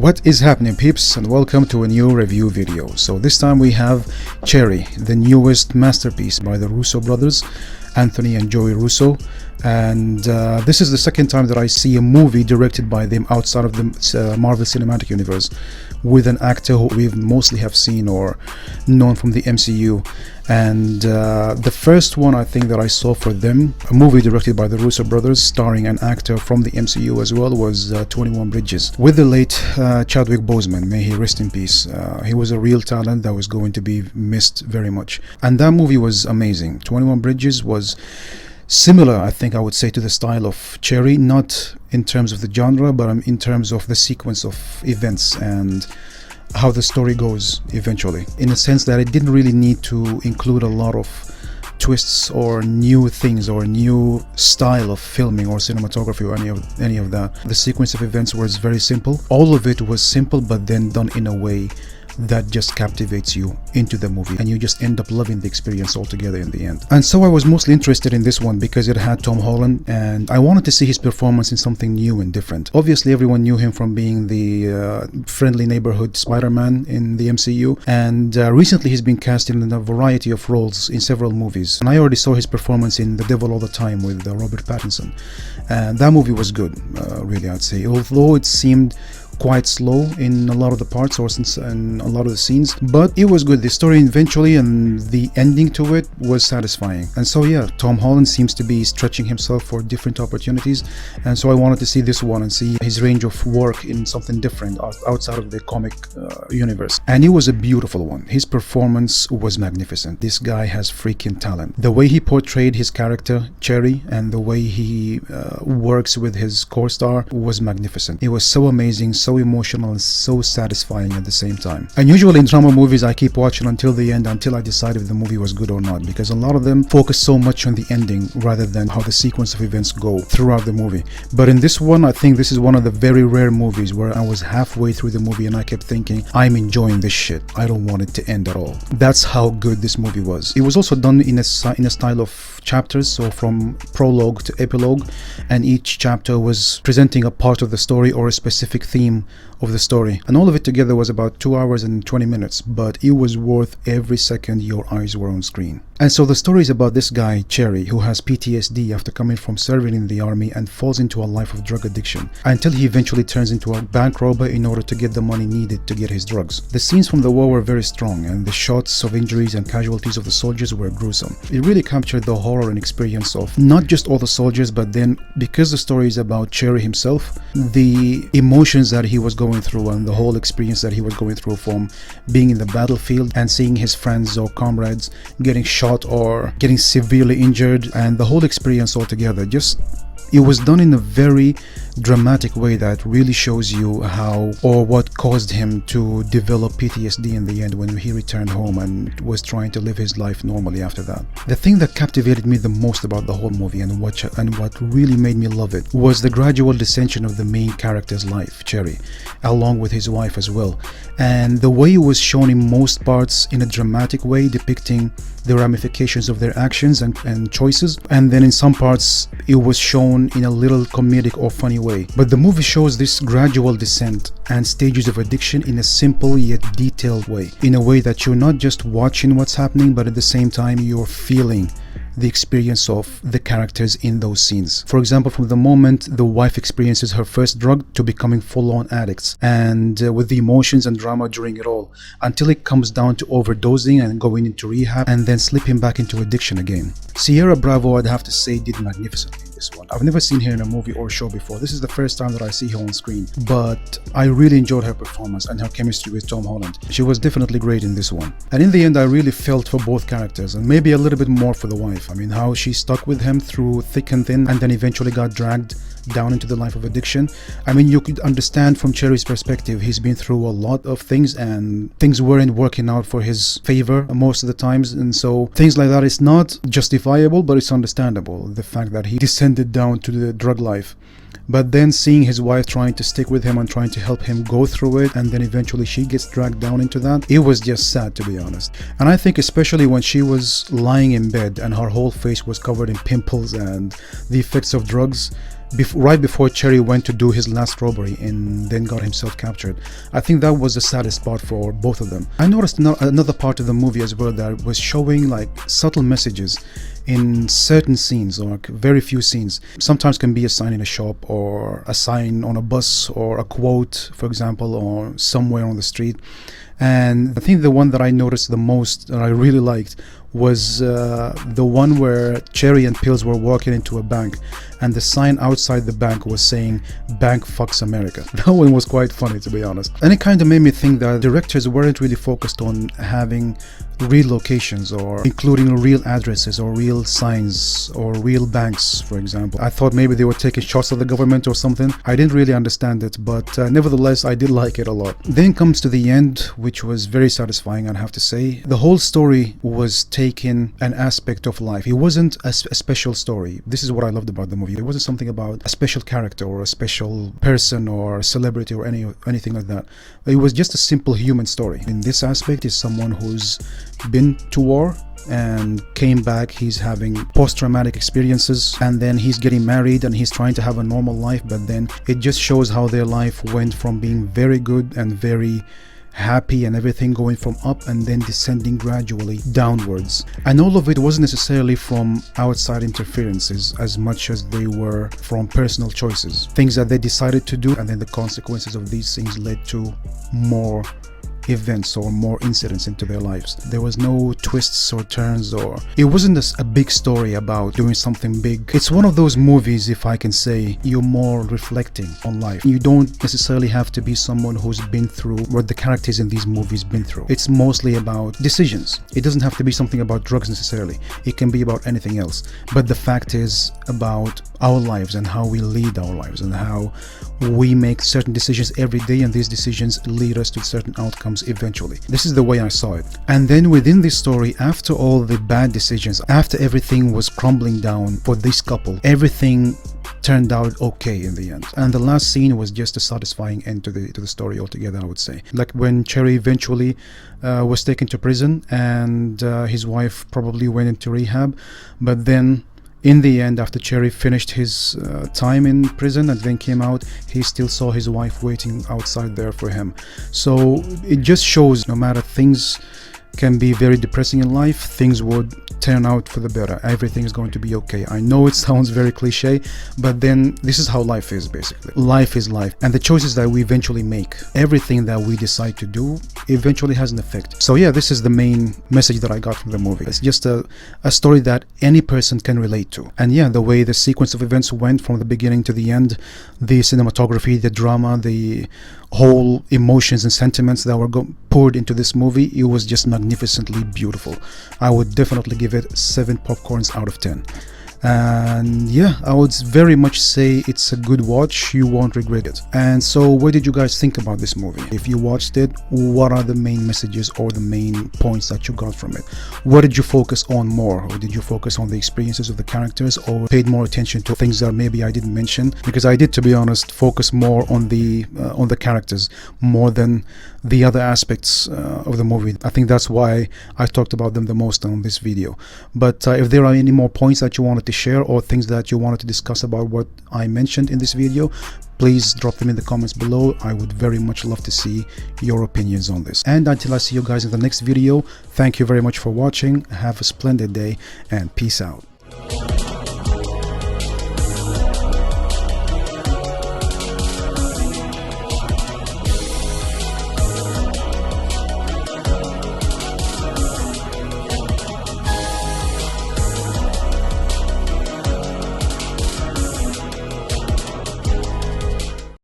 What is happening, peeps, and welcome to a new review video. So this time we have Ciara, the newest masterpiece by the Russo brothers, Anthony and Joey Russo, and this is the second time that I see a movie directed by them outside of the Marvel Cinematic Universe with an actor who we mostly have seen or known from the MCU. And the first one I think that I saw for them, a movie directed by the Russo brothers starring an actor from the MCU as well, was 21 Bridges with the late Chadwick Boseman. May he rest in peace. He was a real talent that was going to be missed very much, and that movie was amazing. 21 Bridges was similar, I think I would say, to the style of Ciara, not in terms of the genre, but in terms of the sequence of events and how the story goes eventually, in a sense that it didn't really need to include a lot of twists or new things or new style of filming or cinematography or any of that. The sequence of events was very simple. All of it was simple, but then done in a way that just captivates you into the movie, and you just end up loving the experience altogether in the end. And so I was mostly interested in this one because it had Tom Holland, and I wanted to see his performance in something new and different. Obviously everyone knew him from being the friendly neighborhood Spider-Man in the MCU, and recently he's been cast in a variety of roles in several movies, and I already saw his performance in The Devil All the Time with Robert Pattinson, and that movie was good, really, I'd say, although it seemed quite slow in a lot of the parts or in a lot of the scenes, but it was good. The story eventually and the ending to it was satisfying. And so yeah, Tom Holland seems to be stretching himself for different opportunities, and so I wanted to see this one and see his range of work in something different outside of the comic universe. And it was a beautiful one. His performance was magnificent. This guy has freaking talent. The way he portrayed his character Ciara and the way he works with his co-star was magnificent. It was so amazing, so emotional, and so satisfying at the same time. And usually in drama movies I keep watching until the end, until I decide if the movie was good or not, because a lot of them focus so much on the ending rather than how the sequence of events go throughout the movie. But in this one, I think this is one of the very rare movies where I was halfway through the movie and I kept thinking, I'm enjoying this shit, I don't want it to end at all. That's how good this movie was. It was also done in a style of chapters, so from prologue to epilogue, and each chapter was presenting a part of the story or a specific theme of the story, and all of it together was about 2 hours and 20 minutes, but it was worth every second your eyes were on screen. And so the story is about this guy Ciara, who has PTSD after coming from serving in the army and falls into a life of drug addiction until he eventually turns into a bank robber in order to get the money needed to get his drugs. The scenes from the war were very strong, and the shots of injuries and casualties of the soldiers were gruesome. It really captured the horror and experience of not just all the soldiers, but then because the story is about Ciara himself, the emotions that he was going through and the whole experience that he was going through from being in the battlefield and seeing his friends or comrades getting shot or getting severely injured, and the whole experience altogether, just it was done in a very dramatic way that really shows you how or what caused him to develop PTSD in the end when he returned home and was trying to live his life normally after that. The thing that captivated me the most about the whole movie and what really made me love it was the gradual descension of the main character's life, Ciara, along with his wife as well, and the way it was shown in most parts in a dramatic way, depicting the ramifications of their actions and choices, and then in some parts it was shown in a little comedic or funny way. But the movie shows this gradual descent and stages of addiction in a simple yet detailed way, in a way that you're not just watching what's happening, but at the same time you're feeling the experience of the characters in those scenes. For example, from the moment the wife experiences her first drug to becoming full-on addicts, and with the emotions and drama during it all, until it comes down to overdosing and going into rehab and then slipping back into addiction again. Ciara Bravo, I'd have to say, did magnificently in this one. I've never seen her in a movie or show before. This is the first time that I see her on screen, but I really enjoyed her performance and her chemistry with Tom Holland. She was definitely great in this one. And in the end, I really felt for both characters, and maybe a little bit more for the wife. I mean, how she stuck with him through thick and thin and then eventually got dragged down into the life of addiction. I mean, you could understand from Ciara's perspective, he's been through a lot of things and things weren't working out for his favor most of the times, and so things like that is not justifiable, but it's understandable, the fact that he descended down to the drug life. But then seeing his wife trying to stick with him and trying to help him go through it, and then eventually she gets dragged down into that, it was just sad, to be honest. And I think especially when she was lying in bed and her whole face was covered in pimples and the effects of drugs, right before Cherry went to do his last robbery and then got himself captured. I think that was the saddest part for both of them. I noticed another part of the movie as well that was showing like subtle messages in certain scenes, or very few scenes. Sometimes can be a sign in a shop, or a sign on a bus, or a quote, for example, or somewhere on the street. And I think the one that I noticed the most, that I really liked, was the one where Cherry and Pills were walking into a bank, and the sign outside the bank was saying "Bank fucks America." That one was quite funny, to be honest. And it kind of made me think that directors weren't really focused on having real locations, or including real addresses, or real signs, or real banks, for example. I thought maybe they were taking shots at the government or something. I didn't really understand it, but nevertheless, I did like it a lot. Then comes to the end, which was very satisfying, I'd have to say. The whole story was taking an aspect of life. It wasn't a special story. This is what I loved about the movie. It wasn't something about a special character, or a special person, or a celebrity, or anything like that. It was just a simple human story. In this aspect, is someone who's been to war and came back. He's having post-traumatic experiences, and then he's getting married, and he's trying to have a normal life, but then it just shows how their life went from being very good and very happy and everything, going from up and then descending gradually downwards. And all of it wasn't necessarily from outside interferences as much as they were from personal choices, things that they decided to do, and then the consequences of these things led to more events or more incidents into their lives. There was no twists or turns, or it wasn't a big story about doing something big. It's one of those movies, if I can say, you're more reflecting on life. You don't necessarily have to be someone who's been through what the characters in these movies been through. It's mostly about decisions. It doesn't have to be something about drugs necessarily. It can be about anything else. But the fact is about our lives and how we lead our lives, and how we make certain decisions every day, and these decisions lead us to certain outcomes eventually. This is the way I saw it. And then within this story, after all the bad decisions, after everything was crumbling down for this couple, everything turned out okay in the end. And the last scene was just a satisfying end to the story altogether, I would say. Like when Cherry eventually was taken to prison, and his wife probably went into rehab, but then in the end, after Cherry finished his time in prison and then came out, he still saw his wife waiting outside there for him. So it just shows, no matter things can be very depressing in life, things would turn out for the better. Everything is going to be okay. I know it sounds very cliche, but then this is how life is, basically. Life is life, and the choices that we eventually make, everything that we decide to do, eventually has an effect. So yeah, this is the main message that I got from the movie. It's just a story that any person can relate to. And yeah, the way the sequence of events went from the beginning to the end, the cinematography, the drama, the whole emotions and sentiments that were poured into this movie, it was just magnificently beautiful. I would definitely give it 7 popcorns out of 10. And yeah, I would very much say it's a good watch. You won't regret it. And so what did you guys think about this movie? If you watched it, what are the main messages or the main points that you got from it? What did you focus on more? Or did you focus on the experiences of the characters, or paid more attention to things that maybe I didn't mention? Because I did, to be honest, focus more on the characters more than the other aspects of the movie. I think that's why I talked about them the most on this video. But if there are any more points that you wanted to share, or things that you wanted to discuss about what I mentioned in this video, please drop them in the comments below. I would very much love to see your opinions on this. And until I see you guys in the next video, thank you very much for watching. Have a splendid day, and peace out.